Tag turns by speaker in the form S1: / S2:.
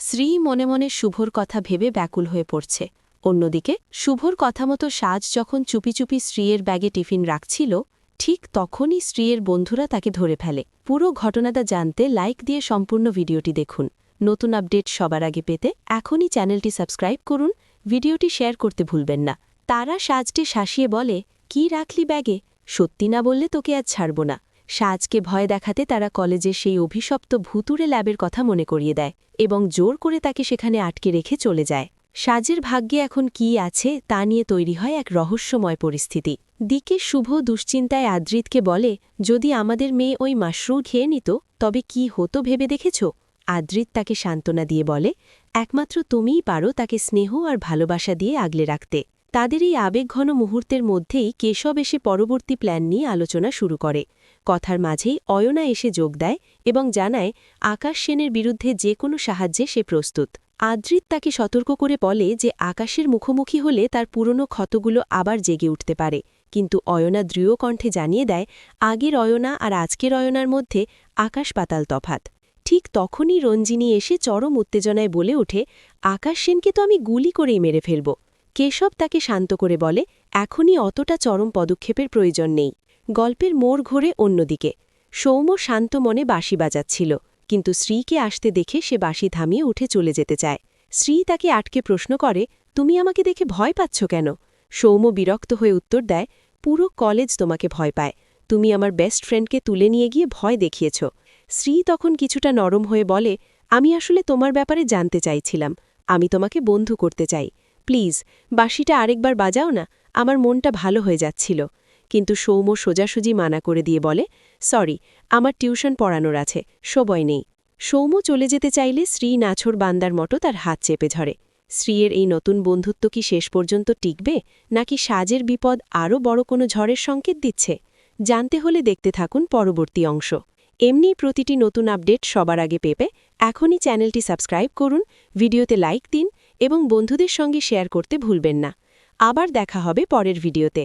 S1: শ্রী মনে মনে শুভর কথা ভেবে ব্যাকুল হয়ে পড়ছে। অন্যদিকে শুভর কথামতো সাজ যখন চুপি চুপি স্ত্রীর ব্যাগে টিফিন রাখছিল, ঠিক তখনই স্ত্রীর বন্ধুরা তাকে ধরে ফেলে। পুরো ঘটনাটা জানতে লাইক দিয়ে সম্পূর্ণ ভিডিওটি দেখুন। নতুন আপডেট সবার আগে পেতে এখনই চ্যানেলটি সাবস্ক্রাইব করুন, ভিডিওটি শেয়ার করতে ভুলবেন না। তারা সাজটি শাসিয়ে বলে, কি রাখলি ব্যাগে? সত্যি না বললে তোকে আজ ছাড়ব না। সাজকে ভয় দেখাতে তারা কলেজের সেই অভিশপ্ত ভুতুড়ে ল্যাবের কথা মনে করিয়ে দেয় এবং জোর করে তাকে সেখানে আটকে রেখে চলে যায়। সাজের ভাগ্যে এখন কি আছে তা নিয়ে তৈরি হয় এক রহস্যময় পরিস্থিতি। দিকে শুভ দুশ্চিন্তায় আদ্রিতকে বলে, যদি আমাদের মেয়ে ওই মাশরুম খেয়ে নিত তবে কি হতো ভেবে দেখেছ? আদ্রিত তাকে সান্ত্বনা দিয়ে বলে, একমাত্র তুমিই পারো তাকে স্নেহ আর ভালোবাসা দিয়ে আগলে রাখতে। তাদের এই আবেগঘন মুহূর্তের মধ্যেই কেশব এসে পরবর্তী প্ল্যান নিয়ে আলোচনা শুরু করে। কথার মাঝেই অয়না এসে যোগ দেয় এবং জানায় আকাশ সেনের বিরুদ্ধে যে কোনো সাহায্যে সে প্রস্তুত। আদ্রিত তাকে সতর্ক করে বলে যে আকাশের মুখোমুখি হলে তার পুরনো ক্ষতগুলো আবার জেগে উঠতে পারে, কিন্তু অয়না দৃঢ় কণ্ঠে জানিয়ে দেয় আগের অয়না আর আজকের অয়নার মধ্যে আকাশ পাতাল তফাত। ঠিক তখনই রঞ্জিনী এসে চরম উত্তেজনায় বলে ওঠে, আকাশ সেনকে তো আমি গুলি করেই মেরে ফেলব। কেশব তাকে শান্ত করে বলে, এখনই অতটা চরম পদক্ষেপের প্রয়োজন নেই। গল্পের মোড় ঘোরে অন্যদিকে। সৌম্য শান্ত মনে বাঁশি বাজাচ্ছিল, কিন্তু শ্রীকে আসতে দেখে সে বাঁশি থামিয়ে উঠে চলে যেতে চায়। শ্রী তাকে আটকে প্রশ্ন করে, তুমি আমাকে দেখে ভয় পাচ্ছ কেন? সৌম্য বিরক্ত হয়ে উত্তর দেয়, পুরো কলেজ তোমাকে ভয় পায়। তুমি আমার বেস্ট ফ্রেন্ডকে তুলে নিয়ে গিয়ে ভয় দেখিয়েছ। শ্রী তখন কিছুটা নরম হয়ে বলে, আমি আসলে তোমার ব্যাপারে জানতে চাইছিলাম। আমি তোমাকে বন্ধু করতে চাই। প্লিজ বাঁশিটা আরেকবার বাজাও না, আমার মনটা ভালো হয়ে যাচ্ছিল। কিন্তু সৌম্য সোজাসুজি মানা করে দিয়ে বলে, সরি, আমার টিউশন পড়ানোর আছে, সময় নেই। সৌম্য চলে যেতে চাইলে শ্রী নাছোড় বান্দার মতো তার হাত চেপে ধরে। শ্রীয়ের এই নতুন বন্ধুত্ব কি শেষ পর্যন্ত টিকবে, নাকি সাজের বিপদ আরও বড় কোনো ঝড়ের সংকেত দিচ্ছে? জানতে হলে দেখতে থাকুন পরবর্তী অংশ। এমনি প্রতিটি নতুন আপডেট সবার আগে পেতে এখনই চ্যানেলটি সাবস্ক্রাইব করুন, ভিডিওতে লাইক দিন এবং বন্ধুদের সঙ্গে শেয়ার করতে ভুলবেন না। আবার দেখা হবে পরের ভিডিওতে।